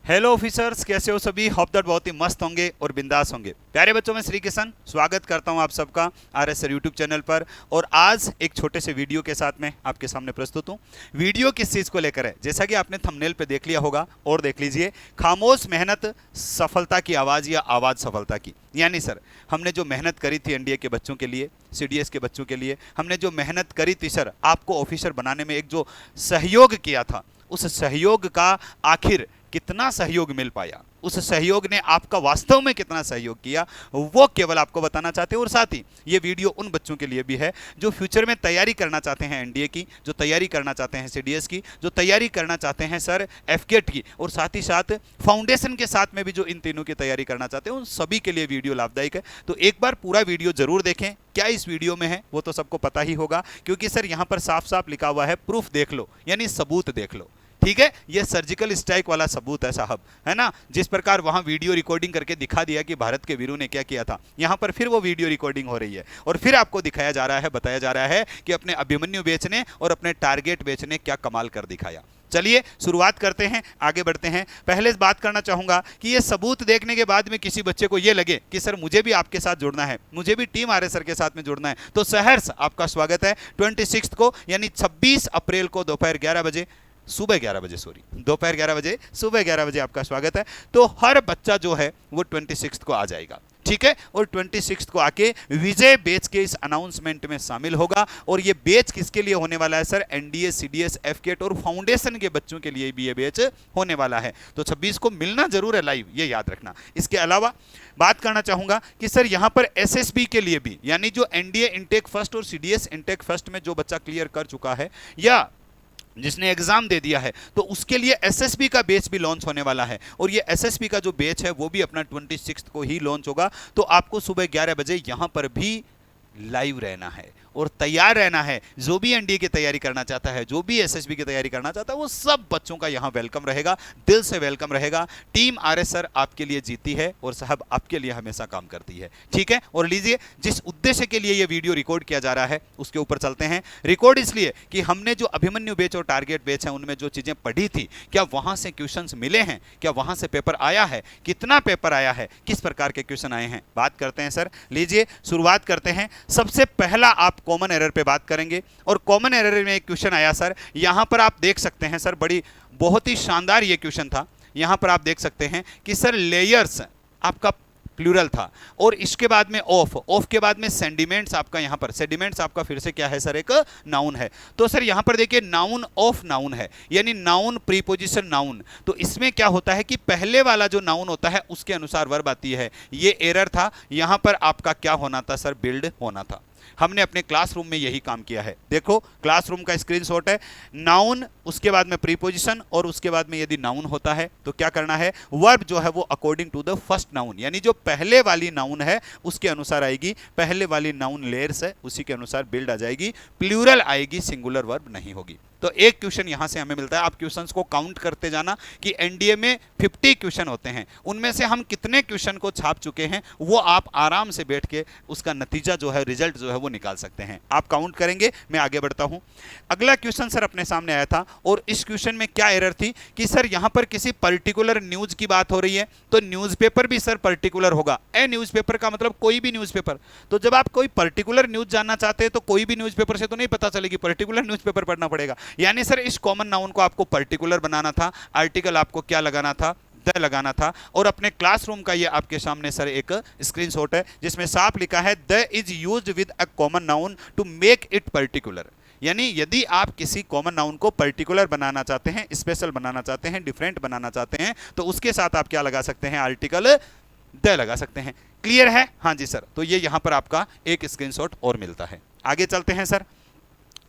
Hello officers, कैसे हो सभी। होप दैट बहुत ही मस्त होंगे और बिंदास होंगे। प्यारे बच्चों में श्री किशन स्वागत करता हूं आप सबका आरएस सर यूट्यूब चैनल पर। और आज एक छोटे से वीडियो के साथ में आपके सामने प्रस्तुत हूं। वीडियो किस चीज़ को लेकर है, जैसा कि आपने थंबनेल पे देख लिया होगा और देख लीजिए, खामोश मेहनत सफलता की आवाज़ या आवाज़ सफलता की। यानी सर, हमने जो मेहनत करी थी एनडीए के बच्चों के लिए, सीडीएस के बच्चों के लिए, हमने जो मेहनत करी थी सर, आपको ऑफिसर बनाने में एक जो सहयोग किया था, उस सहयोग का आखिर कितना सहयोग मिल पाया, उस सहयोग ने आपका वास्तव में कितना सहयोग किया, वो केवल आपको बताना चाहते हैं। और साथ ही ये वीडियो उन बच्चों के लिए भी है जो फ्यूचर में तैयारी करना चाहते हैं एनडीए की, जो तैयारी करना चाहते हैं सीडीएस की, जो तैयारी करना चाहते हैं सर एफकेट की, और साथ ही साथ फाउंडेशन के साथ में भी जो इन तीनों की तैयारी करना चाहते हैं, उन सभी के लिए वीडियो लाभदायक है। तो एक बार पूरा वीडियो जरूर देखें। क्या इस वीडियो में है वो तो सबको पता ही होगा, क्योंकि सर यहाँ पर साफ साफ लिखा हुआ है प्रूफ देख लो, यानी सबूत देख लो। ठीक है, ये सर्जिकल स्ट्राइक वाला सबूत है साहब, है ना। जिस प्रकार वहां वीडियो रिकॉर्डिंग करके दिखा दिया कि भारत के वीरों ने क्या किया था, यहां पर फिर वो वीडियो रिकॉर्डिंग हो रही है और फिर आपको दिखाया जा रहा है, बताया जा रहा है कि अपने अभिमन्यु बेच ने और अपने टारगेट बेच ने क्या कमाल कर दिखाया। चलिए शुरुआत करते हैं, आगे बढ़ते हैं। पहले बात करना चाहूंगा कि ये सबूत देखने के बाद में किसी बच्चे को ये लगे कि सर मुझे भी आपके साथ जुड़ना है, मुझे भी टीम आरएस सर के साथ में जुड़ना है, तो सहर्ष आपका स्वागत है 26 को, यानी 26 अप्रैल को दोपहर 11 बजे, सुबह 11 बजे, सॉरी दोपहर 11 बजे, सुबह 11 बजे आपका स्वागत है। तो हर बच्चा जो है वो 26 को आ जाएगा, ठीक है। और 26 को आके विजय बैच के इस अनाउंसमेंट में शामिल होगा। और ये बैच किसके लिए होने वाला है सर? एनडीए, सीडीएस, एफकेट और फाउंडेशन के बच्चों के लिए भी ये बैच होने वाला है। तो 26 को मिलना जरूर है लाइव, ये याद रखना। इसके अलावा बात करना चाहूंगा कि सर यहाँ पर एसएसबी के लिए भी, यानी जो एनडीए इनटेक फर्स्ट और सीडीएस इनटेक फर्स्ट में जो बच्चा क्लियर कर चुका है या जिसने एग्जाम दे दिया है, तो उसके लिए एसएसबी का बैच भी लॉन्च होने वाला है। और ये एसएसबी का जो बैच है वो भी अपना 26 को ही लॉन्च होगा। तो आपको सुबह 11 बजे यहां पर भी लाइव रहना है और तैयार रहना है। जो भी एनडीए की तैयारी करना चाहता है, जो भी एसएसबी की तैयारी करना चाहता है, वो सब बच्चों का यहां वेलकम रहेगा, दिल से वेलकम रहेगा। टीम आरएस सर आपके लिए जीती है और साहब आपके लिए हमेशा काम करती है, ठीक है। और लीजिए, जिस उद्देश्य के लिए यह वीडियो रिकॉर्ड किया जा रहा है उसके ऊपर चलते हैं। रिकॉर्ड इसलिए कि हमने जो अभिमन्यु बैच और टारगेट बैच है उनमें जो चीजें पढ़ी थी, क्या वहां से क्वेश्चंस मिले हैं, क्या वहां से पेपर आया है, कितना पेपर आया है, किस प्रकार के क्वेश्चन आए हैं, बात करते हैं सर। लीजिए शुरुआत करते हैं। सबसे पहला आप कॉमन एरर पे बात करेंगे और कॉमन एरर में एक क्वेश्चन आया सर, यहां पर आप देख सकते हैं सर, बहुत ही शानदार ये क्वेश्चन था। यहां पर आप देख सकते हैं कि सर लेयर्स आपका प्लूरल था और इसके बाद में ऑफ के बाद में सेंडिमेंट्स आपका, यहां पर सेडिमेंट्स आपका फिर से क्या है सर? एक नाउन है। तो सर यहां पर देखिए नाउन ऑफ नाउन है, यानी नाउन प्रीपोजिशन नाउन। तो इसमें क्या होता है कि पहले वाला जो नाउन होता है उसके अनुसार वर्ब आती है। ये एरर था, यहां पर आपका क्या होना था सर? बिल्ड होना था। हमने अपने क्लासरूम में यही काम किया है। देखो क्लासरूम का स्क्रीनशॉट है, नाउन उसके बाद में प्रीपोजिशन और उसके बाद में यदि नाउन होता है तो क्या करना है? वर्ब जो है वो according to the first noun, यानी जो पहले वाली नाउन है उसके अनुसार आएगी। पहले वाली नाउन लेयर्स है उसी के अनुसार बिल्ड आ जाएगी, प्लूरल आएगी, सिंगुलर वर्ब नहीं होगी। तो एक क्वेश्चन यहां से हमें मिलता है। आप क्वेश्चंस को काउंट करते जाना कि एनडीए में 50 क्वेश्चन होते हैं, उनमें से हम कितने क्वेश्चन को छाप चुके हैं वो आप आराम से बैठ के उसका नतीजा जो है, रिजल्ट जो है वो निकाल सकते हैं। आप काउंट करेंगे, मैं आगे बढ़ता हूं। अगला क्वेश्चन सर अपने सामने आया था और इस क्वेश्चन में क्या एरर थी कि सर यहां पर किसी पर्टिकुलर न्यूज की बात हो रही है, तो न्यूज़पेपर भी सर पर्टिकुलर होगा। ए न्यूज़पेपर का मतलब कोई भी न्यूज़पेपर। तो जब आप कोई पर्टिकुलर न्यूज जानना चाहते हैं तो कोई भी न्यूज़पेपर से तो नहीं पता चलेगी, पर्टिकुलर न्यूज़पेपर पढ़ना पड़ेगा। यानी सर इस कॉमन नाउन को आपको पर्टिकुलर बनाना था, आर्टिकल आपको क्या लगाना था? द लगाना था। और अपने क्लासरूम का ये आपके सामने सर एक स्क्रीनशॉट है जिसमें साफ लिखा है the is used with a common noun to make it particular. यानी यदि आप किसी कॉमन नाउन को पर्टिकुलर बनाना चाहते हैं, स्पेशल बनाना चाहते हैं, डिफरेंट बनाना चाहते हैं, तो उसके साथ आप क्या लगा सकते हैं? आर्टिकल द लगा सकते हैं। क्लियर है? हाँ जी सर। तो ये यहां पर आपका एक स्क्रीनशॉट और मिलता है। आगे चलते हैं सर।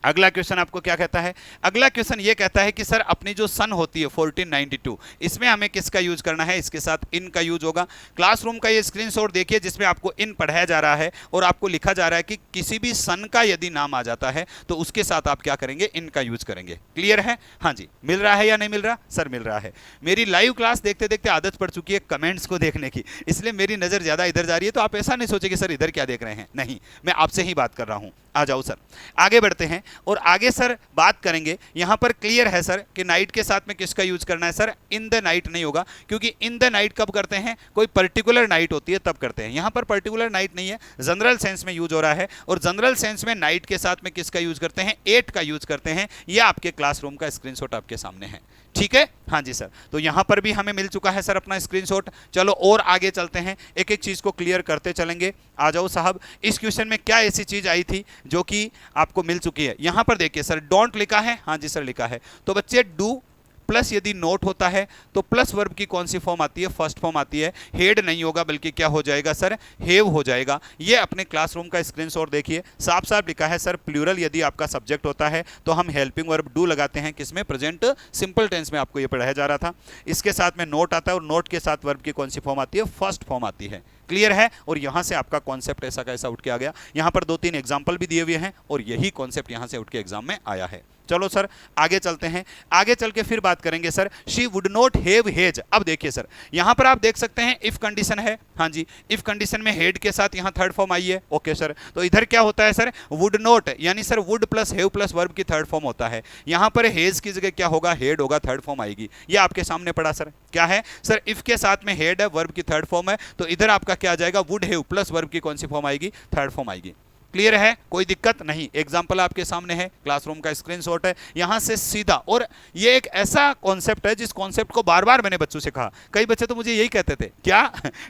अगला क्वेश्चन आपको क्या कहता है? अगला क्वेश्चन ये कहता है कि सर अपनी जो सन होती है 1492, इसमें हमें किसका यूज करना है? इसके साथ इन का यूज होगा। क्लासरूम का ये स्क्रीनशॉट देखिए जिसमें आपको इन पढ़ाया जा रहा है और आपको लिखा जा रहा है कि किसी भी सन का यदि नाम आ जाता है तो उसके साथ आप क्या करेंगे? इन का यूज करेंगे। क्लियर है? हाँ जी। मिल रहा है या नहीं मिल रहा? सर मिल रहा है। मेरी लाइव क्लास देखते देखते आदत पड़ चुकी है कमेंट्स को देखने की, इसलिए मेरी नजर ज्यादा इधर जा रही है। तो आप ऐसा नहीं सोचे कि सर इधर क्या देख रहे हैं, नहीं, मैं आपसे ही बात कर रहा हूं। आ जाओ सर, आगे बढ़ते हैं और आगे सर बात करेंगे। यहां पर क्लियर है सर कि नाइट के साथ में किसका यूज करना है सर, इन द नाइट नहीं होगा, क्योंकि इन द नाइट कब करते हैं, कोई पर्टिकुलर नाइट होती है तब करते हैं। यहां पर पर्टिकुलर नाइट नहीं है, जनरल सेंस में यूज हो रहा है, और जनरल सेंस में नाइट के साथ में किसका यूज करते हैं, 8 का यूज करते हैं। यह आपके क्लासरूम का स्क्रीनशॉट आपके सामने है, ठीक है। हाँ जी सर, तो यहां पर भी हमें मिल चुका है सर अपना स्क्रीनशॉट। चलो और आगे चलते हैं, एक एक चीज को क्लियर करते चलेंगे। आ जाओ साहब, इस क्वेश्चन में क्या ऐसी चीज आई थी जो कि आपको मिल चुकी है। यहां पर देखिए सर, डोंट लिखा है, हाँ जी सर लिखा है, तो बच्चे डू प्लस यदि नोट होता है तो प्लस वर्ब की कौन सी फॉर्म आती है, फर्स्ट फॉर्म आती है। हेड नहीं होगा बल्कि क्या हो जाएगा सर, हेव हो जाएगा। ये अपने क्लासरूम का स्क्रीनशॉट देखिए, साफ साफ लिखा है सर, प्लूरल यदि आपका सब्जेक्ट होता है तो हम हेल्पिंग वर्ब डू लगाते हैं, किसमें, प्रेजेंट सिंपल टेंस में आपको ये पढ़ाया जा रहा था। इसके साथ में नोट आता है और नोट के साथ वर्ब की कौन सी फॉर्म आती है, फर्स्ट फॉर्म आती है। क्लियर है, और यहां से आपका कॉन्सेप्ट ऐसा कैसा उठ के आ गया। यहां पर 2-3 एग्जाम्पल भी दिए हुए हैं और यही कॉन्सेप्ट यहां से उठ के एग्जाम में आया है। चलो सर आगे चलते हैं, आगे चल के फिर बात करेंगे sir, she would not have hedge. अब देखिए सर, यहां पर आप देख सकते हैं इफ कंडीशन है, हाँ जी, इफ कंडीशन में हेड के साथ यहां थर्ड फॉर्म आई है, ओके सर। तो इधर क्या होता है सर, वुड नॉट, यानी sir would plus have plus verb की थर्ड फॉर्म होता है। यहां पर हेज की जगह क्या होगा, हेड होगा, थर्ड फॉर्म आएगी। ये आपके सामने पड़ा सर, क्या है सर, इफ के साथ में हेड है, वर्ब की थर्ड फॉर्म है, तो इधर आपका क्या आ जाएगा, वुड हैव प्लस वर्ब की कौन सी फॉर्म आएगी, थर्ड फॉर्म आएगी। क्लियर है, कोई दिक्कत नहीं। एग्जाम्पल आपके सामने है, क्लासरूम का स्क्रीनशॉट है, यहां से सीधा। और ये एक ऐसा कॉन्सेप्ट है जिस कॉन्सेप्ट को बार बार मैंने बच्चों से कहा, कई बच्चे तो मुझे यही कहते थे, क्या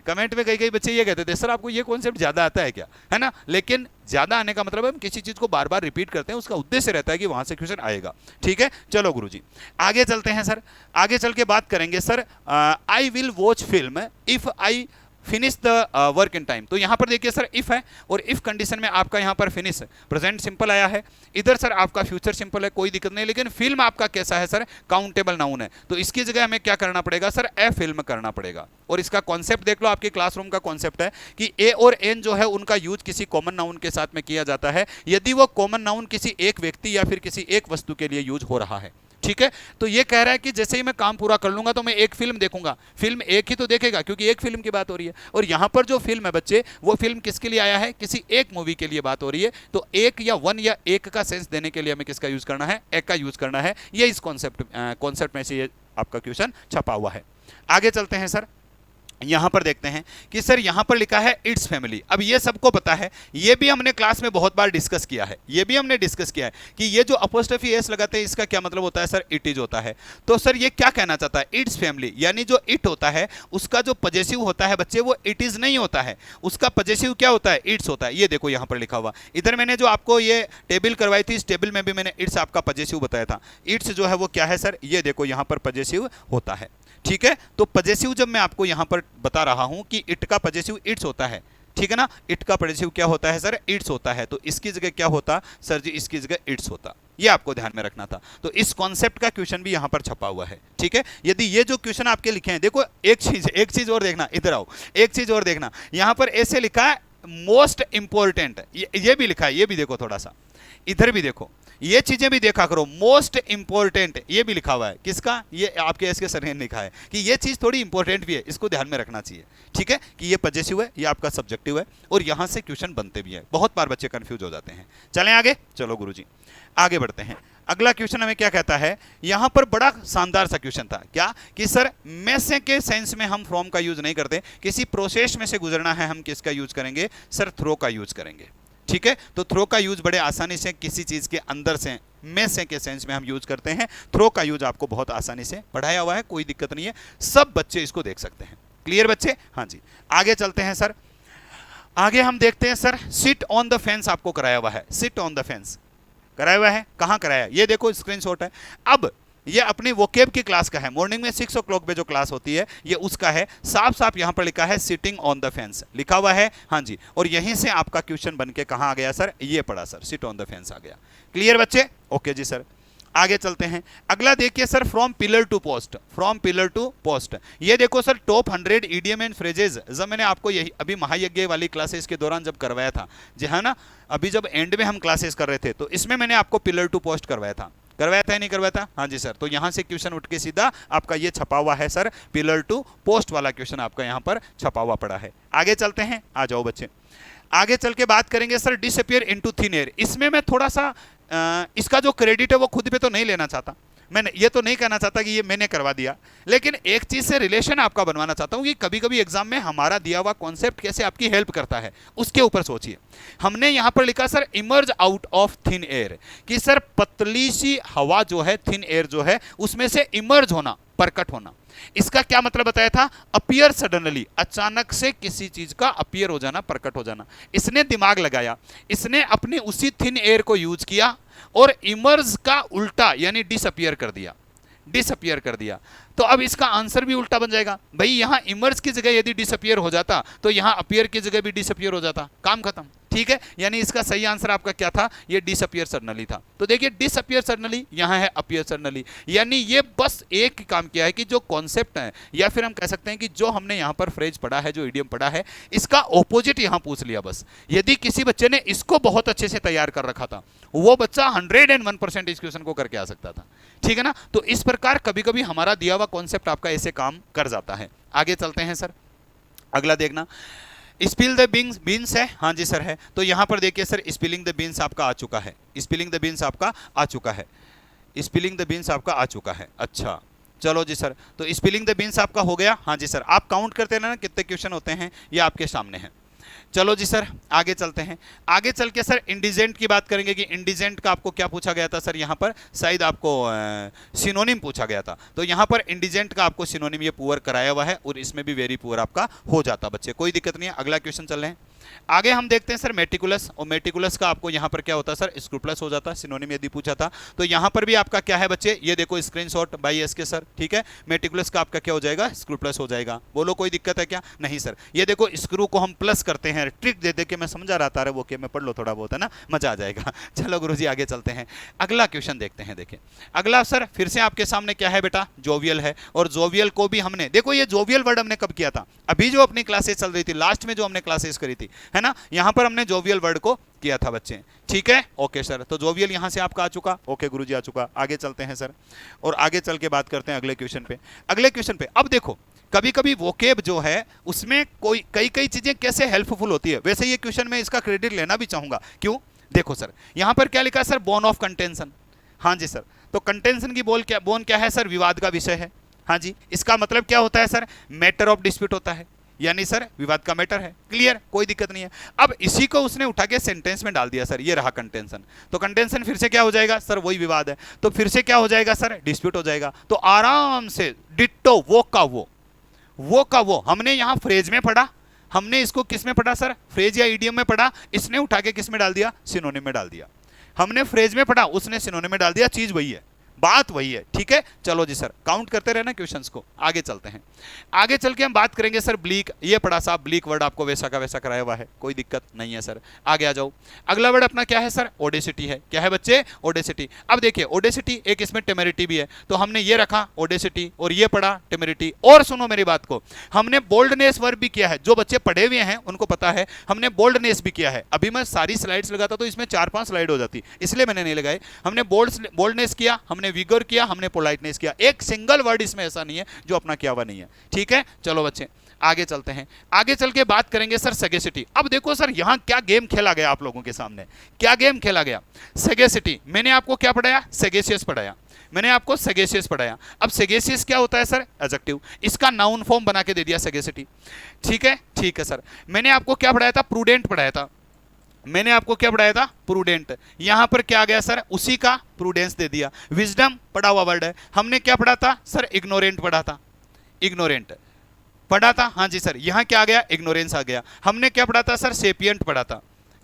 कमेंट में कई बच्चे ये कहते थे, सर आपको ये कॉन्सेप्ट ज्यादा आता है क्या, है ना। लेकिन ज्यादा आने का मतलब है हम किसी चीज को बार बार रिपीट करते हैं, उसका उद्देश्य रहता है कि वहां से क्वेश्चन आएगा, ठीक है। चलो गुरुजी आगे चलते हैं सर, आगे चल के बात करेंगे sir, I will watch film if I finish the work in time. तो यहां पर देखिए सर इफ है, और इफ कंडीशन में आपका यहां पर फिनिश प्रेजेंट सिंपल आया है, इधर सर आपका फ्यूचर सिंपल है, कोई दिक्कत नहीं। लेकिन फिल्म आपका कैसा है सर, काउंटेबल नाउन है, तो इसकी जगह हमें क्या करना पड़ेगा सर, ए फिल्म करना पड़ेगा। और इसका कॉन्सेप्ट देख लो, आपके क्लासरूम का कॉन्सेप्ट है कि ए और एन जो है उनका यूज किसी कॉमन नाउन के साथ में किया जाता है यदि वो कॉमन नाउन किसी एक व्यक्ति या फिर किसी एक वस्तु के लिए यूज हो रहा है, ठीक है। तो ये कह रहा है कि जैसे ही मैं काम पूरा कर लूंगा तो मैं एक फिल्म देखूंगा, फिल्म एक ही तो देखेगा क्योंकि एक फिल्म की बात हो रही है। और यहां पर जो फिल्म है बच्चे, वो फिल्म किसके लिए आया है, किसी एक मूवी के लिए बात हो रही है। तो एक या वन या एक का सेंस देने के लिए हमें किसका यूज करना है, एक का यूज करना है। ये इस कॉन्सेप्ट में से ये आपका क्वेश्चन छपा हुआ है। आगे चलते हैं सर, यहां पर देखते हैं कि सर यहां पर लिखा है इट्स फैमिली। अब ये सबको पता है, ये भी हमने क्लास में बहुत बार डिस्कस किया है, ये भी हमने डिस्कस किया है कि ये जो अपोस्ट्रोफी एस लगाते हैं इसका क्या मतलब होता है सर, इट इज होता है। तो सर ये क्या कहना चाहता है, इट्स फैमिली, यानी जो इट होता है उसका जो पजेसिव होता है बच्चे, वो इट इज नहीं होता है, उसका पजेसिव क्या होता है, इट्स होता है। ये देखो यहां पर लिखा हुआ, इधर मैंने जो आपको ये टेबल करवाई थी, इस टेबल में भी मैंने इट्स आपका पजेसिव बताया था। इट्स जो है वो क्या है सर, ये देखो यहां पर पजेसिव होता है, ठीक है। तो पजेसिव जब मैं आपको यहां पर बता रहा हूं कि इट का पजेसिव इट्स होता है, ठीक है ना, इट का पजेसिव क्या होता है सर, इट्स होता है। तो इसकी जगह क्या होता सर जी, इसकी जगह इट्स होता। ये आपको ध्यान में रखना था। तो इस कॉन्सेप्ट का क्वेश्चन भी यहां पर छपा हुआ है, ठीक है। यदि ये जो क्वेश्चन आपके लिखे हैं, देखो एक चीज और देखना, इधर आओ, एक चीज और देखना, यहां पर ऐसे लिखा है मोस्ट इंपॉर्टेंट, ये भी लिखा है, ये भी देखो थोड़ा सा, इधर भी देखो, ये चीजें भी देखा करो, मोस्ट इंपॉर्टेंट ये भी लिखा हुआ है, किसका, ये आपके एस के सर ने लिखा है कि ये चीज थोड़ी इंपॉर्टेंट भी है, इसको ध्यान में रखना चाहिए, ठीक है, कि ये पजेसिव है, ये आपका सब्जेक्टिव है, और यहां से क्वेश्चन बनते भी है। बहुत बार बच्चे कंफ्यूज हो जाते हैं। चलें आगे, चलो गुरुजी आगे बढ़ते हैं। अगला क्वेश्चन हमें क्या कहता है, यहां पर बड़ा शानदार सा क्वेश्चन था, क्या कि सर में से के सेंस में हम फ्रॉम का यूज नहीं करते, किसी प्रोसेस में से गुजरना है, हम किसका यूज करेंगे सर, थ्रो का यूज करेंगे, ठीक है। तो थ्रो का यूज बड़े आसानी से किसी चीज के अंदर से, में से के सेंस में हम यूज करते हैं। थ्रो का यूज आपको बहुत आसानी से पढ़ाया हुआ है, कोई दिक्कत नहीं है, सब बच्चे इसको देख सकते हैं। क्लियर बच्चे, हाँ जी आगे चलते हैं सर। आगे हम देखते हैं sir, sit on the fence आपको कराया हुआ है, सिट ऑन द फेंस कराया हुआ है, कहां कराया है, ये देखो स्क्रीनशॉट है। अब ये अपनी वोकेब की क्लास का है, मॉर्निंग में 6 o'clock पे जो क्लास होती है ये उसका है। साफ साफ यहां पर लिखा है सिटिंग ऑन द फेंस लिखा हुआ है, हाँ जी। और यहीं से आपका क्वेश्चन बन के कहां आ गया सर, ये पड़ा sir, sit on the fence आ गया। क्लियर बच्चे, ओके जी सर। आगे चलते हैं, अगला देखिए sir, from pillar to post, from pillar to post. ये देखो sir, top 100 idioms and phrases, जब मैंने आपको यही अभी महायज्ञ वाली क्लासेस के दौरान जब करवाया था, जी हाँ ना, अभी जब एंड में हम क्लासेस कर रहे थे तो इसमें मैंने आपको पिलर टू पोस्ट करवाया था या नहीं करवाया था, हाँ जी सर। तो यहां से क्वेश्चन उठ के सीधा आपका ये छपा हुआ है सर, पिलर टू पोस्ट वाला क्वेश्चन आपका यहां पर छपा हुआ पड़ा है। आगे चलते हैं, आ जाओ बच्चे। आगे चल के बात करेंगे sir disappear into thin air. इसमें मैं थोड़ा सा इसका जो क्रेडिट है वो खुद पे तो नहीं लेना चाहता, मैं ये तो नहीं कहना चाहता कि ये मैंने करवा दिया, लेकिन एक चीज से रिलेशन आपका बनवाना चाहता हूं कि कभी कभी एग्जाम में हमारा दिया हुआ कॉन्सेप्ट कैसे आपकी हेल्प करता है उसके ऊपर सोचिए। हमने यहां पर लिखा sir emerge out of thin air, कि सर पतली सी हवा जो है, थिन एयर जो है, उसमें से इमर्ज होना, प्रकट होना। इसका क्या मतलब बताया था? अपीयर सडनली, अचानक से किसी चीज का अपीयर हो जाना, प्रकट हो जाना। इसने दिमाग लगाया, इसने अपनी उसी थिन एयर को यूज किया और इमर्ज का उल्टा यानी डिसअपियर कर दिया, डिसअपियर कर दिया। तो अब इसका आंसर भी उल्टा बन जाएगा भाई, यहां इमर्ज की जगह यदि डिसअपियर हो जाता तो यहां अपीयर की जगह भी डिसअपियर हो जाता, काम खत्म। ठीक है, यानी इसका सही आंसर आपका क्या था? ये डिसअपियर सडनली था। तो देखिए डिसअपियर सडनली, यहां है अपीयर सडनली, यानी ये बस एक काम किया है कि जो कॉन्सेप्ट है, या फिर हम कह सकते हैं कि जो हमने यहां पर फ्रेज पढ़ा है, जो इडियम पढ़ा है, इसका ऑपोजिट यहां पूछ लिया बस। यदि किसी बच्चे ने इसको बहुत अच्छे से तैयार कर रखा था, वो बच्चा 101% इस क्वेश्चन को करके आ सकता था। ठीक है ना? तो इस प्रकार कभी कभी हमारा दिया हुआ कॉन्सेप्ट आपका ऐसे काम कर जाता है। आगे चलते हैं सर, अगला देखना, स्पिल द बीन्स है। हाँ जी सर है। तो यहां पर देखिए सर स्पिलिंग द बीन्स आपका आ चुका है, स्पिलिंग द बीन्स आपका आ चुका है, स्पिलिंग द बीन्स आपका आ चुका है। अच्छा चलो जी सर, तो स्पिलिंग द बीन्स आपका हो गया। हाँ जी सर, आप काउंट करते रहना कितने क्वेश्चन होते हैं, ये आपके सामने है। चलो जी सर आगे चलते हैं। आगे चल के सर इंडिजेंट की बात करेंगे कि इंडिजेंट का आपको क्या पूछा गया था सर, यहाँ पर शायद आपको सिनोनिम पूछा गया था। तो यहाँ पर इंडिजेंट का आपको सिनोनिम ये पुअर कराया हुआ है और इसमें भी वेरी पुअर आपका हो जाता बच्चे, कोई दिक्कत नहीं है। अगला क्वेश्चन चल रहे हैं, आगे हम देखते हैं सर मेटिकुलस, और मेटिकुलस का आपको यहाँ पर क्या होता है सर, स्क्रूपलस हो जाता है। सिनोनिम यदि पूछा था तो यहाँ पर भी आपका क्या है बच्चे, ये देखो स्क्रीनशॉट बाय एस के सर। ठीक है, मेटिकुलस का आपका क्या हो जाएगा, स्क्रूपलस हो जाएगा। बोलो कोई दिक्कत है क्या? नहीं सर, ये देखो स्क्रू को हम प्लस करते हैं, ट्रिक दे दे के मैं समझा रहा था, वो के मैं पढ़ लो थोड़ा बहुत है ना, मजा आ जाएगा। चलो गुरुजी आगे चलते हैं, अगला क्वेश्चन देखते हैं। देखिए अगला सर फिर से आपके सामने क्या है बेटा, जोवियल है। और जोवियल को भी हमने, देखो ये जोवियल वर्ड हमने कब किया था, अभी जो अपनी क्लासेस चल रही थी, लास्ट में जो हमने क्लासेस करी थी, है ना, यहां पर हमने जोवियल वर्ड को किया था बच्चे। ठीक है, ओके सर, तो जोवियल यहां से आपका आ चुका। ओके गुरुजी आ चुका। आगे चलते हैं सर, और आगे चल के बात करते हैं अगले क्वेश्चन पे। अगले क्वेश्चन पे अब देखो, कभी कभी वोकेब जो है उसमें कोई कई चीजें कैसे हेल्पफुल होती है। वैसे ये क्वेश्चन में इसका क्रेडिट लेना भी चाहूंगा, क्यों? देखो सर यहां पर क्या लिखा है सर, बोन ऑफ कंटेंशन। हाँ जी सर, तो कंटेंशन की बोन क्या है सर, विवाद का विषय है। हाँ जी, इसका मतलब क्या होता है सर, मैटर ऑफ डिस्प्यूट होता है, यानी सर विवाद का मैटर है। क्लियर, कोई दिक्कत नहीं है। अब इसी को उसने उठा के सेंटेंस में डाल दिया सर, ये रहा कंटेंशन। तो कंटेंशन फिर से क्या हो जाएगा सर, वही विवाद है, तो फिर से क्या हो जाएगा सर, डिस्प्यूट हो जाएगा। तो आराम से डिट्टो वो का वो हमने यहां फ्रेज में पढ़ा, हमने इसको किस में पढ़ा सर, फ्रेज या इडियम में पढ़ा, इसने उठा के किस में डाल दिया, सिनोनिम में डाल दिया। हमने फ्रेज में पढ़ा, उसने सिनोनिम में डाल दिया, चीज वही है, बात वही है। ठीक है, चलो जी सर काउंट करते रहना क्वेश्चंस को। आगे चलते हैं, आगे चल के हम बात करेंगे सर ब्लीक। ये पढ़ा साहब, ब्लीक वर्ड आपको वैसा का वैसा कराया हुआ है, कोई दिक्कत नहीं है सर। आगे आ जाओ, अगला वर्ड अपना क्या है सर, ओडेसिटी है। क्या है बच्चे, ओडेसिटी। अब देखिए ओडेसिटी एक इसमें टेमेरिटी भी है, तो हमने ये रखा ओडेसिटी और ये पढ़ा टेमेरिटी। और सुनो मेरी बात को, हमने बोल्डनेस वर्ब भी किया है, जो बच्चे पढ़े हुए हैं उनको पता है, हमने बोल्डनेस भी किया है। अभी मैं सारी स्लाइड्स लगाता तो इसमें 4-5 स्लाइड हो जाती, इसलिए मैंने नहीं लगाई। हमने बोल्डनेस किया, हमने विगोर किया, हमने पोलाइटनेस किया। एक सिंगल वर्ड इसमें ऐसा नहीं है जो अपना किया हुआ नहीं है। ठीक है, चलो बच्चे आगे चलते हैं। आगे चल के बात करेंगे सर सेगेसिटी। अब देखो सर यहां क्या गेम खेला गया आप लोगों के सामने, क्या गेम खेला गया। सेगेसिटी मैंने आपको क्या पढ़ाया, सेगेसियस पढ़ाया, मैंने आपको सेगेसियस पढ़ाया। अब सेगेसियस क्या होता है सर, एडजेक्टिव, इसका नाउन फॉर्म बना के दे दिया सेगेसिटी। ठीक है सर, मैंने आपको क्या पढ़ाया था, प्रूडेंट पढ़ाया था, मैंने आपको क्या पढ़ाया था, प्रूडेंट। यहां पर क्या आ गया सर, उसी का प्रूडेंस दे दिया। विजडम पढ़ा हुआ वर्ड है, हमने क्या पढ़ा था सर, इग्नोरेंट पढ़ा था, इग्नोरेंट पढ़ा था। हाँ जी सर, यहां क्या आ गया, इग्नोरेंस आ गया। हमने क्या पढ़ा था सर, सेपियंट पढ़ा था।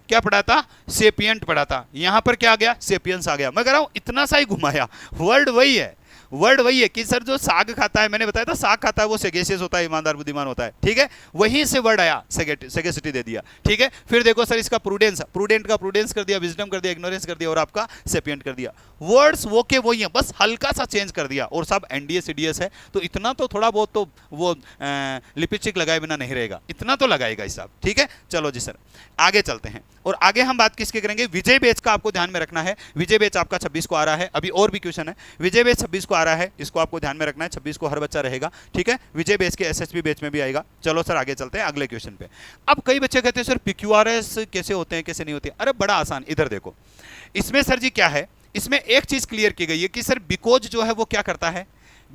क्या पढ़ा था, सेपियंट पढ़ा था। यहां पर क्या आ गया, सेपियंस आ गया। मैं कह रहा हूं इतना सा ही घुमाया, वर्ड वही है, वर्ड वही है कि सर जो साग खाता है, मैंने बताया था साग खाता है वो सेगेसियस होता है, ईमानदार बुद्धिमान होता है। ठीक है, वहीं से वर्ड आया, सेगेसिटी दे दिया। ठीक है, फिर देखो सर इसका प्रूडेंस, प्रूडेंट का प्रूडेंस कर दिया, विजडम कर दिया, इग्नोरेंस कर दिया, और आपका सेपियंट कर दिया। वर्ड्स वो के वही है, बस हल्का सा चेंज कर दिया, और सब एनडीएस सीडीएस है। तो इतना तो थोड़ा बहुत तो वो लिपस्टिक लगाए बिना नहीं रहेगा, इतना तो लगाएगा हिसाब। ठीक है, चलो जी सर आगे चलते हैं, और आगे हम बात किसकी करेंगे, विजय बैच का आपको ध्यान में रखना है। विजय बैच आपका 26 को आ रहा है, अभी और भी क्वेश्चन है। विजय बैच 26 को आ रहा है, इसको आपको ध्यान में रखना है, 26 को हर बच्चा रहेगा, ठीक है। विजय बेच के एसएसबी बेच में भी आएगा। चलो सर आगे चलते हैं अगले क्वेश्चन पे। अब कई बच्चे कहते हैं सर पीक्यूआरएस कैसे होते हैं, कैसे नहीं होते। अरे बड़ा आसान, इधर देखो, इसमें सर जी क्या है, इसमें एक चीज क्लियर की गई है कि सर बिकॉज जो है वो क्या करता है,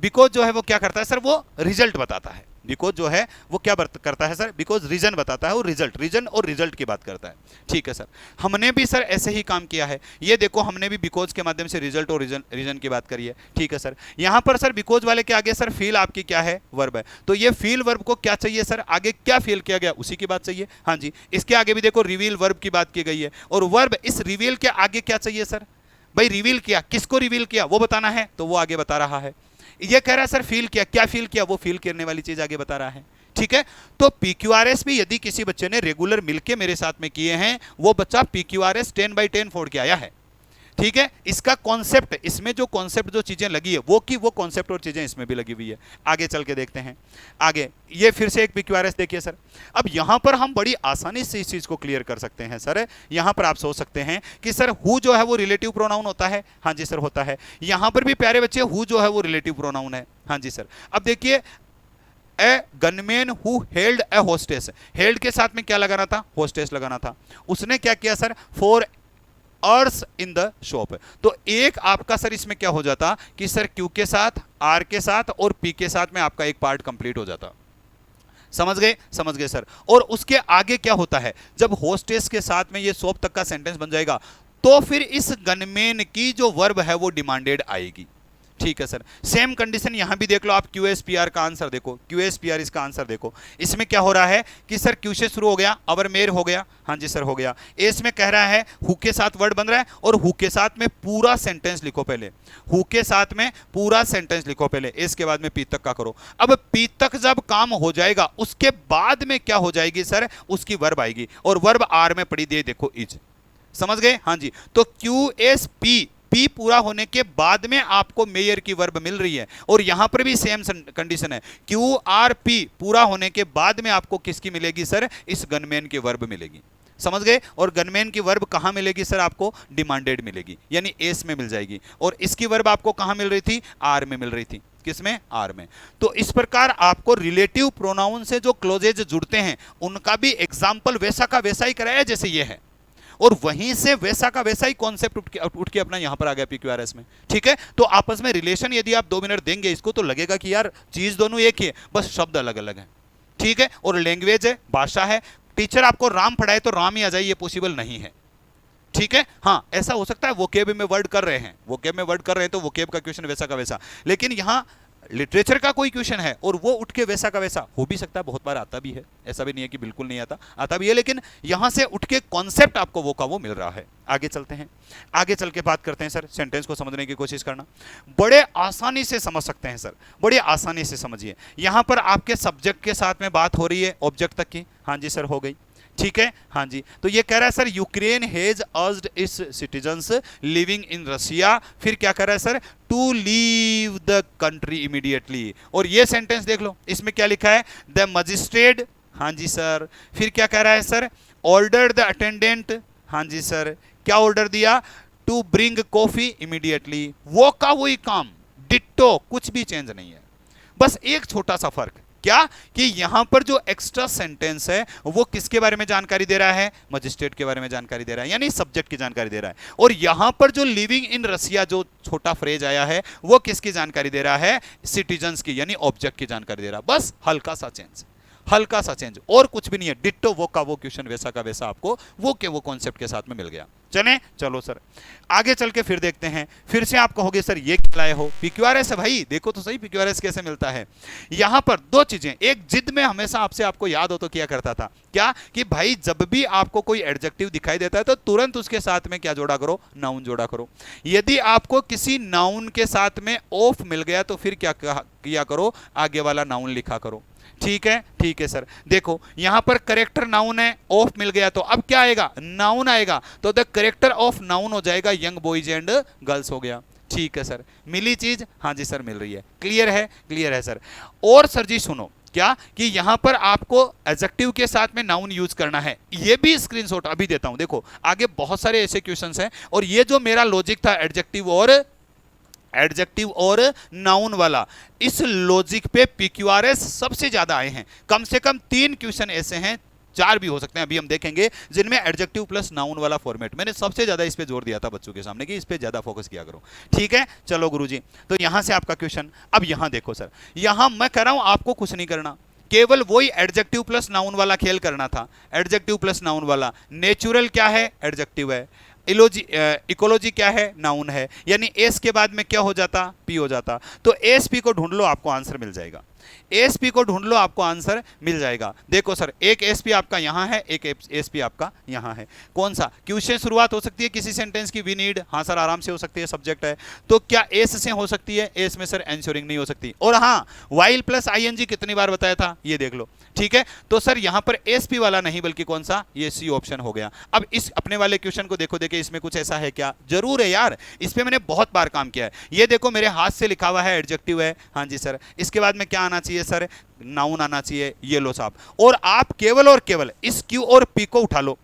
बिकॉज जो है वो क्या करता है सर, वो रिजल्ट बताता है। बिकॉज जो है वो क्या करता है सर, बिकॉज रीजन बताता है, वो रिजल्ट, रीजन और रिजल्ट की बात करता है, ठीक है सर। हमने भी सर ऐसे ही काम किया है, ये देखो हमने भी बिकॉज के माध्यम से रिजल्ट और रीजन की बात करी है, ठीक है सर। यहां पर सर बिकॉज वाले के आगे सर फील आपकी क्या है, वर्ब है, तो ये फील वर्ब को क्या चाहिए सर, आगे क्या फील किया गया उसी की बात चाहिए। हाँ जी, इसके आगे भी देखो रिवील वर्ब की बात की गई है, और वर्ब इस रिवील के आगे क्या चाहिए सर, भाई रिवील किया, किसको रिवील किया वो बताना है, तो वो आगे बता रहा है। ये कह रहा है सर फील किया, क्या फील किया, वो फील करने वाली चीज आगे बता रहा है, ठीक है। तो पीक्यूआरएस भी यदि किसी बच्चे ने रेगुलर मिलके मेरे साथ में किए हैं, वो बच्चा पीक्यूआरएस 10/10 फोड़ के आया है, ठीक है। इसका कॉन्सेप्ट, इसमें जो कॉन्सेप्ट जो चीजें लगी है वो की वो कॉन्सेप्ट और चीजें इसमें भी लगी हुई है। आगे चल के देखते हैं आगे, ये फिर से एक पीक्यूआरएस देखिए सर। अब यहां पर हम बड़ी आसानी से इस चीज को क्लियर कर सकते हैं सर। यहां पर आप सोच सकते हैं कि सर हु जो है वो रिलेटिव प्रोनाउन होता है, हाँ जी सर होता है। यहां पर भी प्यारे बच्चे हु जो है वो रिलेटिव प्रोनाउन है, हाँ जी सर। अब देखिए a gunman who held a hostess, held के साथ में क्या लगाना था, होस्टेस लगाना था। उसने क्या किया sir, for hours in the shop. तो एक आपका सर इसमें क्या हो जाता कि सर क्यू के साथ, आर के साथ और पी के साथ में आपका एक पार्ट कंप्लीट हो जाता। समझ गए सर। और उसके आगे क्या होता है, जब होस्टेस के साथ में ये शॉप तक का सेंटेंस बन जाएगा, तो फिर इस गनमैन की जो वर्ब है वो डिमांडेड आएगी, ठीक है सर। सेम कंडीशन यहां भी देख लो आप, QSPR का आंसर देखो, QSPR इसका आंसर देखो। इसमें क्या हो रहा है कि सर क्यू से शुरू हो गया, अवर मेर हो गया, हाँ जी सर हो गया। एस में कह रहा है हु के साथ वर्ड बन रहा है, और हु के साथ में पूरा सेंटेंस लिखो पहले, हु के साथ में पूरा सेंटेंस लिखो पहले, एस के बाद में पी तक का करो। अब पी तक जब काम हो जाएगा, उसके बाद में क्या हो जाएगी सर, उसकी वर्ब आएगी, और वर्ब आर में पड़ी दे देखो इज। समझ गए, हाँ जी। तो QSP, पी पूरा होने के बाद में आपको मेयर की वर्ब मिल रही है, और यहां पर भी सेम कंडीशन है, QRP पूरा होने के बाद में आपको किसकी मिलेगी सर, इस गनमैन की वर्ब मिलेगी। समझ गए। और गनमैन की वर्ब कहां मिलेगी सर, आपको डिमांडेड मिलेगी, यानी एस में मिल जाएगी। और इसकी वर्ब आपको कहां मिल रही थी, आर में मिल रही थी। किसमें, आर में। तो इस प्रकार आपको रिलेटिव प्रोनाउन से जो क्लोजेज जुड़ते हैं उनका भी एग्जाम्पल वैसा का वैसा ही कराया जैसे ये है, और वहीं से वैसा का वैसा ही कॉन्सेप्ट उठ के अपना यहां पर आ गया पीक्यूआरएस में, ठीक है। तो आपस में रिलेशन यदि आप 2 मिनट देंगे इसको, तो लगेगा कि यार चीज दोनों एक ही है, बस शब्द अलग अलग है, ठीक है। और लैंग्वेज है, भाषा है। टीचर आपको राम पढ़ाए तो राम ही आ जाए, ये पॉसिबल नहीं है, ठीक है। हाँ ऐसा हो सकता है वोकेब में वर्ड कर रहे हैं, वोकेब में वर्ड कर रहे हैं तो वोकेब का क्वेश्चन वैसा का वैसा, लेकिन यहां लिटरेचर का कोई क्वेश्चन है और वो उठ के वैसा का वैसा हो भी सकता है, बहुत बार आता भी है, ऐसा भी नहीं है कि बिल्कुल नहीं आता, आता भी है, लेकिन यहां से उठ के कॉन्सेप्ट आपको वो का वो मिल रहा है। आगे चलते हैं, आगे चल के बात करते हैं सर। सेंटेंस को समझने की कोशिश करना, बड़े आसानी से समझ सकते हैं सर, बड़े आसानी से समझिए। यहां पर आपके सब्जेक्ट के साथ में बात हो रही है ऑब्जेक्ट तक की, हाँ जी सर हो गई, ठीक है, हाँ जी। तो ये कह रहा है sir Ukraine has urged its citizens living in Russia, फिर क्या कह रहा है sir, to leave the country immediately. और ये सेंटेंस देख लो, इसमें क्या लिखा है, द मजिस्ट्रेट, हाँ जी सर। फिर क्या कह रहा है सर, ऑर्डर द अटेंडेंट, हाँ जी सर, क्या ऑर्डर दिया, टू ब्रिंग कॉफी इमीडिएटली। वो का वही काम, डिट्टो, कुछ भी चेंज नहीं है, बस एक छोटा सा फर्क क्या कि यहां पर जो एक्स्ट्रा सेंटेंस है वो किसके बारे में जानकारी दे रहा है, मजिस्ट्रेट के बारे में जानकारी दे रहा है, यानी सब्जेक्ट की जानकारी दे रहा है। और यहां पर जो लिविंग इन रसिया जो छोटा फ्रेज आया है वो किसकी जानकारी दे रहा है, सिटीजन्स की, यानी ऑब्जेक्ट की जानकारी दे रहा है। बस हल्का सा चेंज, हल्का सा चेंज, और कुछ भी नहीं है। डिट्टो वो का वो क्वेश्चन वैसा का वैसा आपको वो के वो कॉन्सेप्ट के साथ में मिल गया। चलें, चलो सर आगे चल के फिर देखते हैं। फिर से आप कहोगे सर ये क्या लाए हो, पीक्यूआरएस है भाई, देखो तो सही पीक्यूआरएस कैसे मिलता है। यहां पर दो चीजें, एक जिद में हमेशा आपको याद हो तो किया करता था क्या कि भाई जब भी आपको कोई एडजेक्टिव दिखाई देता है तो तुरंत उसके साथ में क्या जोड़ा करो, नाउन जोड़ा करो। यदि आपको किसी नाउन के साथ में ऑफ मिल गया तो फिर क्या किया करो, आगे वाला नाउन लिखा करो। ठीक है सर। देखो यहां पर करेक्टर नाउन है, ऑफ मिल गया तो अब क्या आएगा, नाउन आएगा, तो द करेक्टर ऑफ नाउन हो जाएगा यंग बॉयज एंड गर्ल्स हो गया। ठीक है सर, मिली चीज, हाँ जी सर मिल रही है, क्लियर है, क्लियर है सर। और सर जी सुनो क्या कि यहां पर आपको एडजेक्टिव के साथ में नाउन यूज करना है, ये भी स्क्रीनशॉट अभी देता हूं। देखो आगे बहुत सारे ऐसे क्वेश्चंस हैं और ये जो मेरा लॉजिक था एडजेक्टिव और एडजेक्टिव और नाउन वाला। इस लॉजिक पे पीक्यूआरएस सबसे ज्यादा आए हैं। कम से कम 3 क्वेश्चन ऐसे हैं, 4 भी हो सकते हैं, अभी हम देखेंगे, जिनमें एडजेक्टिव प्लस नाउन वाला फॉर्मेट। मैंने सबसे ज्यादा इस पे जोर दिया था बच्चों के सामने कि इस पे ज्यादा फोकस किया करो। ठीक है, चलो गुरुजी, तो यहां से आपका क्वेश्चन। अब यहां देखो सर, यहां मैं कह रहा हूं आपको कुछ नहीं करना, केवल वही एडजेक्टिव प्लस नाउन वाला खेल करना था। एडजेक्टिव प्लस नाउन वाला, नेचुरल क्या है, एडजेक्टिव है, इकोलॉजी क्या है, नाउन है, यानी एस के बाद में क्या हो जाता, पी हो जाता। तो एस पी को ढूंढ लो, आपको आंसर मिल जाएगा। एसपी को ढूंढ लो, आपको आंसर मिल जाएगा। देखो सर, एक एसपी आपका यहां है, एक एसपी आपका यहां है। कौन सा क्यू से शुरुआत हो सकती है किसी सेंटेंस की, वी नीड, हाँ सर आराम से हो सकती है, सब्जेक्ट है। तो क्या एस से हो सकती है, एस में सर एंश्योरिंग नहीं हो सकती। और हाँ, वाइल प्लस आईएनजी कितनी बार बताया था, ये देख लो। ठीक है, तो सर यहां पर एसपी वाला नहीं, बल्कि कौन सा, ये सी ऑप्शन हो गया। अब इस अपने वाले क्वेश्चन को देखो, देखिए इसमें कुछ ऐसा है क्या, जरूर है यार, इस पे मैंने बहुत बार काम किया है। ये देखो मेरे हाथ से लिखा हुआ है, एडजेक्टिव है, हाँ जी सर, इसके बाद में क्या आना चाहिए सर, नाउन आना चाहिए, ये लो साहब। और आप केवल और केवल इस क्यू और पी को उठा लो,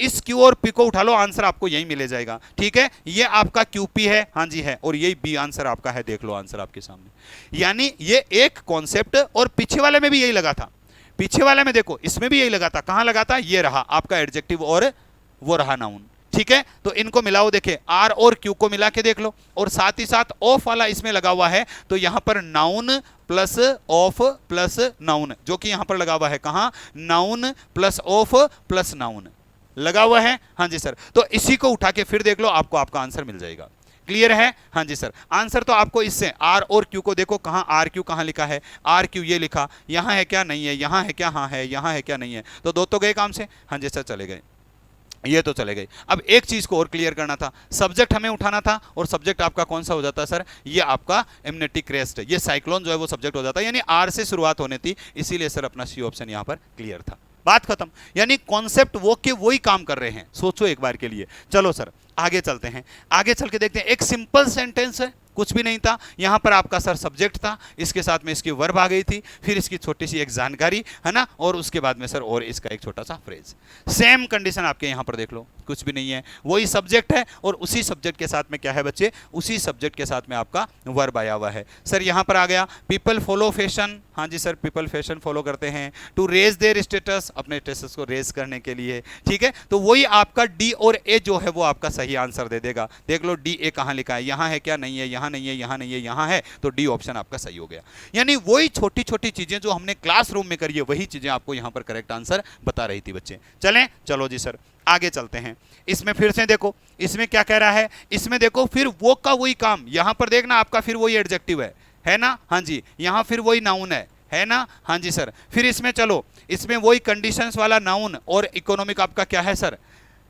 इस क्यू और पी को उठा लो, आंसर आपको यही मिले जाएगा। ठीक है, ये आपका क्यूपी है, हाँ जी है, और यही बी आंसर आपका है, देख लो आंसर आपके सामने। यानी ये एक कॉन्सेप्ट, और पीछे वाले में भी यही लगा था, पीछे वाले में देखो, इसमें भी यही लगा था। कहां लगा था, ये रहा आपका एडजेक्टिव और वो रहा नाउन। ठीक है, तो इनको मिलाओ, देखे आर और क्यू को मिला के देख लो, और साथ ही साथ ऑफ वाला इसमें लगा हुआ है, तो यहां पर noun plus of plus noun, जो कि यहां पर लगा हुआ है, कहां, noun plus of plus noun लगा हुआ है, हाँ जी सर। तो इसी को उठा के फिर देख लो, आपको आपका आंसर मिल जाएगा। क्लियर है, हाँ जी सर। आंसर तो आपको इससे, आर और क्यू को देखो, कहां आर क्यू कहां लिखा है, आर क्यू ये लिखा, यहां है क्या, नहीं है, यहां है क्या, हाँ है, यहां है क्या, नहीं है, तो दो तो गए काम से, हाँ जी सर, चले गए, ये तो चले गए। अब एक चीज को और क्लियर करना था, सब्जेक्ट हमें उठाना था, और सब्जेक्ट आपका कौन सा हो जाता है सर, ये आपका एमनेटिक क्रेस्ट, ये साइक्लोन जो है वो सब्जेक्ट हो जाता है, यानी आर से शुरुआत होनी थी, इसीलिए सर अपना सी ऑप्शन यहां पर क्लियर था। बात खत्म, यानी कॉन्सेप्ट वो के वही काम कर रहे हैं, सोचो एक बार के लिए। चलो सर आगे चलते हैं, आगे चल के देखते हैं। एक सिंपल सेंटेंस है, कुछ भी नहीं था, यहां पर आपका सर सब्जेक्ट था, इसके साथ में इसकी वर्ब आ गई थी, फिर इसकी छोटी सी एक जानकारी है ना, और उसके बाद में सर और इसका एक छोटा सा फ्रेज। सेम कंडीशन आपके यहां पर देख लो, कुछ भी नहीं है, वही सब्जेक्ट है, और उसी सब्जेक्ट के साथ में क्या है बच्चे, उसी सब्जेक्ट के साथ में आपका वर्ब आया हुआ है। सर यहां पर आ गया पीपल फॉलो फैशन, हाँ जी सर, पीपल फैशन फॉलो करते हैं, टू रेज देयर स्टेटस, अपने स्टेटस को रेज करने के लिए। ठीक है, तो वही आपका डी और ए जो है वो आपका सही आंसर दे देगा। देख लो डी ए कहां लिखा है, यहां है क्या, नहीं है, यहां नहीं है, यहां नहीं है, यहां है, तो डी ऑप्शन आपका सही हो गया। यानी वही छोटी छोटी चीजें जो हमने क्लासरूम में करी है, वही चीजें आपको यहां पर करेक्ट आंसर बता रही थी बच्चे। चलें, चलो जी सर आगे चलते हैं। इसमें फिर से देखो, इसमें क्या कह रहा है, इसमें देखो फिर वो का वही काम, यहां पर देखना आपका फिर वही एडजेक्टिव है ना, हाँ जी, यहां फिर वही नाउन है ना, हाँ जी सर। फिर इसमें चलो, इसमें वही कंडीशंस वाला नाउन, और इकोनॉमिक आपका क्या है सर,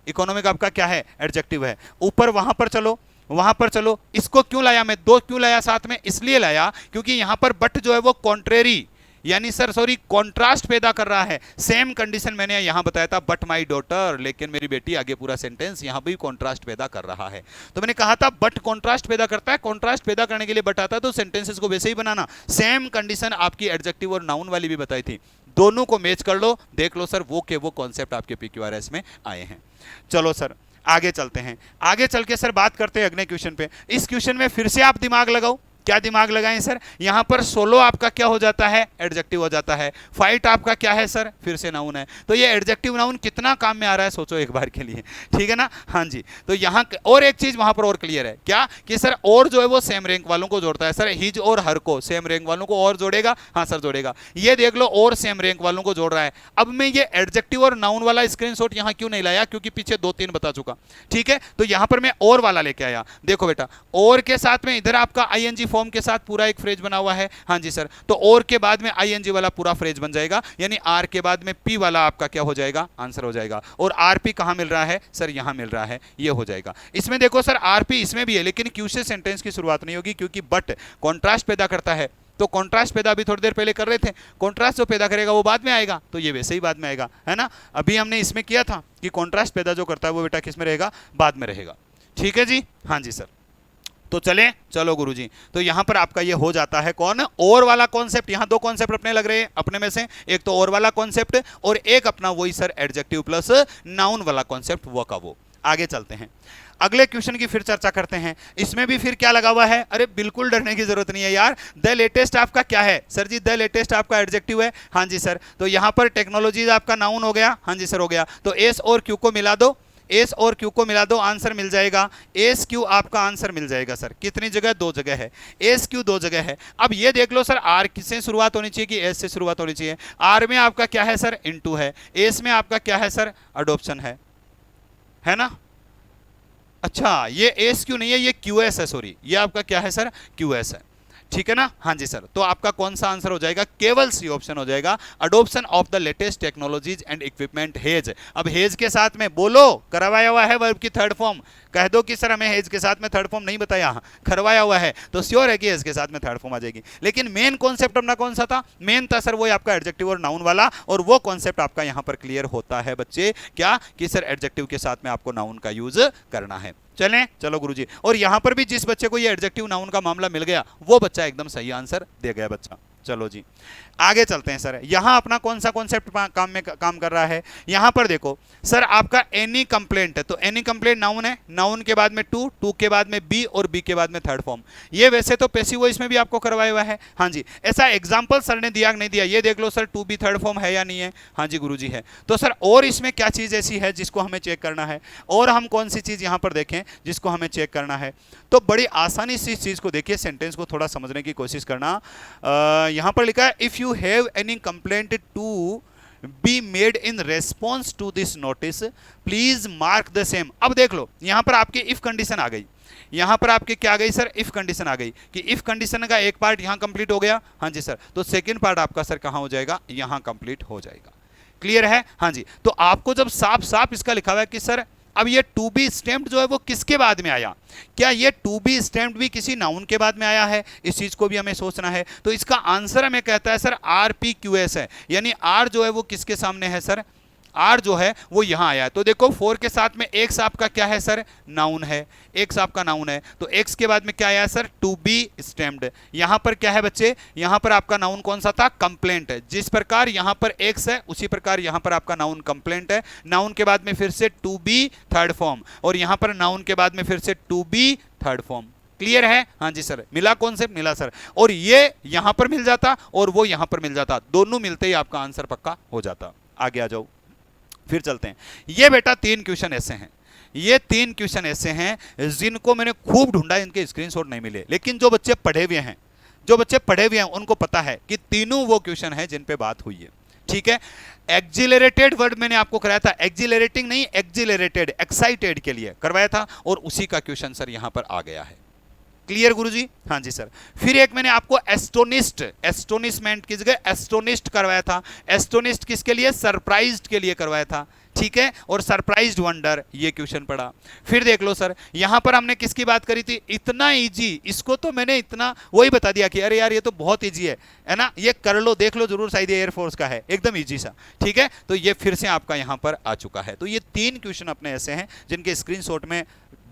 इकोनॉमिक आपका क्या है, एडजेक्टिव है। ऊपर वहां पर चलो, वहां पर चलो, इसको क्यों लाया मैं, दो क्यों लाया साथ में, इसलिए लाया क्योंकि यहां पर बट जो है वो कॉन्ट्रेरी, यानी सर सॉरी कॉन्ट्रास्ट पैदा कर रहा है। सेम कंडीशन मैंने यहां बताया था, बट माई डॉटर, लेकिन मेरी बेटी, आगे पूरा सेंटेंस यहां भी कॉन्ट्रास्ट पैदा कर रहा है। तो मैंने कहा था बट कॉन्ट्रास्ट पैदा करता है, कॉन्ट्रास्ट पैदा करने के लिए बट आता है, तो सेंटेंसेस को वैसे ही बनाना। सेम कंडीशन आपकी एडजेक्टिव और नाउन वाली भी बताई थी, दोनों को मैच कर लो, देख लो सर वो के वो कॉन्सेप्ट आपके पीक्यूआरएस में आए हैं। चलो सर आगे चलते हैं, आगे चल के सर बात करते हैं अगले क्वेश्चन पे। इस क्वेश्चन में फिर से आप दिमाग लगाओ, क्या दिमाग लगाएं सर, यहां पर सोलो आपका क्या हो जाता है, एडजेक्टिव हो जाता है, फाइट आपका क्या है सर, फिर से नाउन है। तो ये एडजेक्टिव नाउन कितना काम में आ रहा है, सोचो एक बार के लिए, ठीक है ना, हाँ जी। तो यहां और एक चीज वहां पर और क्लियर है, क्या कि सर और जो है वो सेम रैंक वालों को जोड़ता है, सर हिज और हर को, सेम रैंक वालों को और जोड़ेगा, हाँ सर जोड़ेगा। ये देख लो और सेम रैंक वालों को जोड़ रहा है। अब मैं ये एडजेक्टिव और नाउन वाला स्क्रीनशॉट यहां क्यों नहीं लाया, क्योंकि पीछे 2-3 बता चुका, ठीक है। तो यहां पर मैं और वाला लेके आया, देखो बेटा, और के साथ में इधर आपका आईएनजी फॉर्म के साथ पूरा फ्रेज बना हुआ है, हाँ जी सर। तो और के बाद में आईएनजी वाला पूरा फ्रेज बन जाएगा, यानी आर के बाद में पी वाला आपका क्या हो जाएगा, आंसर हो जाएगा। और आरपी कहां मिल रहा है सर, यहां मिल रहा है, ये हो जाएगा। इसमें देखो सर आरपी इसमें भी है, लेकिन क्यू से सेंटेंस की शुरुआत नहीं होगी, क्योंकि बट कॉन्ट्रास्ट पैदा करता है। तो कॉन्ट्रास्ट पैदा अभी थोड़ी देर पहले कर रहे थे, कॉन्ट्रास्ट जो पैदा करेगा वो बाद में आएगा, तो ये वैसे ही बाद में आएगा, है ना। अभी हमने इसमें किया था कि कॉन्ट्रास्ट पैदा जो करता है वो बेटा किस में रहेगा, बाद में रहेगा, ठीक है जी, हाँ जी सर। तो चले, चलो गुरुजी, तो यहां पर आपका ये हो जाता है कौन, और वाला कॉन्सेप्ट। यहां दो कॉन्सेप्ट अपने लग रहे हैं, अपने में से एक तो और वाला कॉन्सेप्ट, और एक अपना वही सर एडजेक्टिव प्लस नाउन वाला कॉन्सेप्ट, वो का वो। आगे चलते हैं, अगले क्वेश्चन की फिर चर्चा करते हैं। इसमें भी फिर क्या लगा हुआ है, अरे बिल्कुल डरने की जरूरत नहीं है यार। द लेटेस्ट आपका क्या है सर जी, द लेटेस्ट आपका एडजेक्टिव है। हाँ जी सर, तो यहां पर टेक्नोलॉजीज आपका नाउन हो गया। हाँ जी सर हो गया, तो एस और क्यू को मिला दो, एस और क्यू को मिला दो, आंसर मिल जाएगा। एस क्यू आपका आंसर मिल जाएगा सर। कितनी जगह, दो जगह है, एस क्यू दो जगह है। अब ये देख लो सर, आर किससे शुरुआत होनी चाहिए कि एस से शुरुआत होनी चाहिए। आर में आपका क्या है सर, इनटू है। एस में आपका क्या है सर, अडॉप्शन है ना। अच्छा ये एस क्यू नहीं है, ये क्यू एस है, सॉरी, ये आपका क्या है सर, क्यू एस है, ठीक है ना। हाँ जी सर, तो आपका कौन सा आंसर हो जाएगा, केवल सी ऑप्शन हो जाएगा, adoption of the latest technologies and equipment hedge. अब हेज के साथ में बोलो, करवाया हुआ है वर्ब की थर्ड फॉर्म, कह दो कि सर हमें हेज के साथ में थर्ड फॉर्म नहीं बताया, करवाया हुआ है, तो श्योर है कि हेज के साथ में थर्ड फॉर्म आ जाएगी। लेकिन मेन कॉन्सेप्ट अपना कौन सा था, मेन था सर वो आपका एडजेक्टिव और नाउन वाला, और वो कॉन्सेप्ट आपका यहां पर क्लियर होता है बच्चे, क्या कि सर एडजेक्टिव के साथ में आपको नाउन का यूज करना है। चलें, चलो गुरुजी, और यहां पर भी जिस बच्चे को ये एडजेक्टिव नाउन का मामला मिल गया वो बच्चा एकदम सही आंसर दे गया बच्चा। चलो जी आगे चलते हैं सर। यहां अपना कौन सा कॉन्सेप्ट काम कर रहा है, यहां पर देखो सर आपका एनी कंप्लेंट है, तो एनी कंप्लेंट नाउन है, नाउन के बाद में टू, टू के बाद में बी और बी के बाद में थर्ड फॉर्म। ये वैसे तो पैसिव वॉइस में भी आपको करवाया हुआ है। हाँ जी, ऐसा एग्जांपल सर ने दिया नहीं दिया, ये देख लो sir, to be third form है या नहीं है। हाँ जी गुरुजी है। तो सर और इसमें क्या चीज ऐसी है जिसको हमें चेक करना है, और हम कौन सी चीज यहां पर देखें जिसको हमें चेक करना है, तो बड़ी आसानी से इस चीज को देखिए, सेंटेंस को थोड़ा समझने की कोशिश करना। यहां पर लिखा है if you have any complaint to be made in response to this notice please mark the same. अब देख लो यहां पर आपकी इफ कंडीशन आ गई, यहां पर आपके क्या आ गई सर, इफ कंडीशन आ गई कि इफ कंडीशन का एक पार्ट यहां कंप्लीट हो गया। हाँ जी सर, तो सेकंड पार्ट आपका सर कहां हो जाएगा, यहां कंप्लीट हो जाएगा। क्लियर है। हाँ जी, तो आपको जब साफ साफ इसका लिखा हुआ है कि सर अब ये टू बी स्टैम्प्ड जो है वो किसके बाद में आया, क्या ये टू बी स्टैम्प्ड भी किसी नाउन के बाद में आया है, इस चीज को भी हमें सोचना है। तो इसका आंसर हमें कहता है sir R P Q S है, यानी आर जो है वो किसके सामने है सर, आर जो है वो यहां आया है। तो देखो फोर के साथ में एक्स आपका क्या है सर, नाउन है, एक्स आपका नाउन है, तो एक्स के बाद में क्या आया सर, टू बी स्टैम्प्ड। यहां पर क्या है बच्चे, यहां पर आपका नाउन कौन सा था, कंप्लेंट है। जिस प्रकार यहां पर एक्स है उसी प्रकार यहां पर आपका नाउन कंप्लेंट है। नाउन के बाद में फिर से टू बी थर्ड फॉर्म, और यहां पर नाउन के बाद में फिर से to be third form. Clear है। हाँ जी सर, मिला कॉन्सेप्ट, मिला सर, और ये यहां पर मिल जाता और वो यहां पर मिल जाता, दोनों मिलते ही आपका आंसर पक्का हो जाता। आगे आ जाओ, फिर चलते हैं। ये बेटा तीन क्वेश्चन ऐसे हैं, ये तीन क्वेश्चन ऐसे हैं जिनको मैंने खूब ढूंढा, इनके स्क्रीनशॉट नहीं मिले, लेकिन जो बच्चे पढ़े हुए हैं, जो बच्चे पढ़े हुए हैं उनको पता है कि तीनों वो क्वेश्चन है जिन पे बात हुई है। ठीक है, एक्जिलरेटेड वर्ड मैंने आपको कराया था, एक्जिलरेटिंग नहीं, एक्जिलरेटेड, एक्साइटेड के लिए करवाया था, और उसी का क्वेश्चन सर यहां पर आ गया है। क्लियर गुरुजी। हाँ जी सर, फिर एक मैंने आपको एस्टोनिस्ट, एस्टोनिशमेंट की जगह एस्टोनिस्ट करवाया था। एस्टोनिस्ट किसके लिए, सरप्राइज्ड के लिए करवाया था। ठीक है, और सरप्राइज्ड वंडर ये क्वेश्चन पड़ा। फिर देख लो सर, यहां पर हमने किसकी बात करी थी, इतना इजी, इसको तो मैंने इतना वही बता दिया कि अरे यार ये तो बहुत इजी है ना, ये कर लो, देख लो जरूर, शायद एयरफोर्स का है, एकदम इजी सा। ठीक है, तो ये फिर से आपका यहां पर आ चुका है। तो ये तीन क्वेश्चन अपने ऐसे हैं जिनके स्क्रीनशॉट में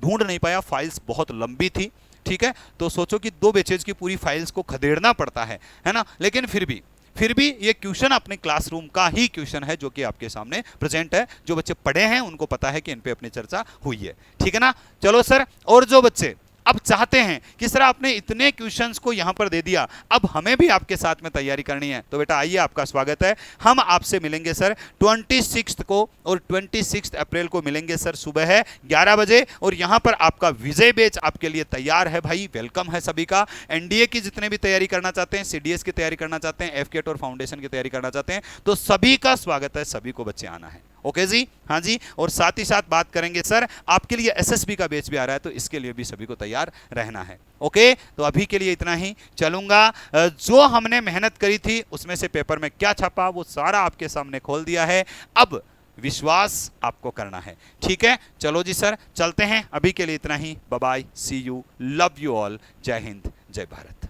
ढूंढ नहीं पाया, फाइल्स बहुत लंबी थी। ठीक है, तो सोचो कि 2 बैचेज की पूरी फाइल्स को खदेड़ना पड़ता है ना, लेकिन फिर भी ये क्वेश्चन अपने क्लासरूम का ही क्वेश्चन है जो कि आपके सामने प्रेजेंट है। जो बच्चे पढ़े हैं उनको पता है कि इन पे अपनी चर्चा हुई है। ठीक है ना, चलो सर, और जो बच्चे अब चाहते हैं कि सर आपने इतने क्वेश्चंस को यहां पर दे दिया, अब हमें भी आपके साथ में तैयारी करनी है, तो बेटा आइए, आपका स्वागत है। हम आपसे मिलेंगे सर 26 को, और 26 अप्रैल को मिलेंगे सर सुबह है 11 बजे, और यहां पर आपका विजय बैच आपके लिए तैयार है भाई, वेलकम है सभी का। एनडीए की जितने भी तैयारी करना चाहते हैं, सीडीएस की तैयारी करना चाहते हैं, एफकेट और फाउंडेशन की तैयारी करना चाहते हैं, तो सभी का स्वागत है, सभी को बच्चे आना है। ओके जी, हाँ जी, और साथ ही साथ बात करेंगे सर आपके लिए एसएसबी का बैच भी आ रहा है, तो इसके लिए भी सभी को तैयार रहना है। ओके, तो अभी के लिए इतना ही, चलूंगा। जो हमने मेहनत करी थी उसमें से पेपर में क्या छपा वो सारा आपके सामने खोल दिया है, अब विश्वास आपको करना है। ठीक है, चलो जी सर, चलते हैं, अभी के लिए इतना ही, bye bye, see you, love you all, जय हिंद, जय भारत।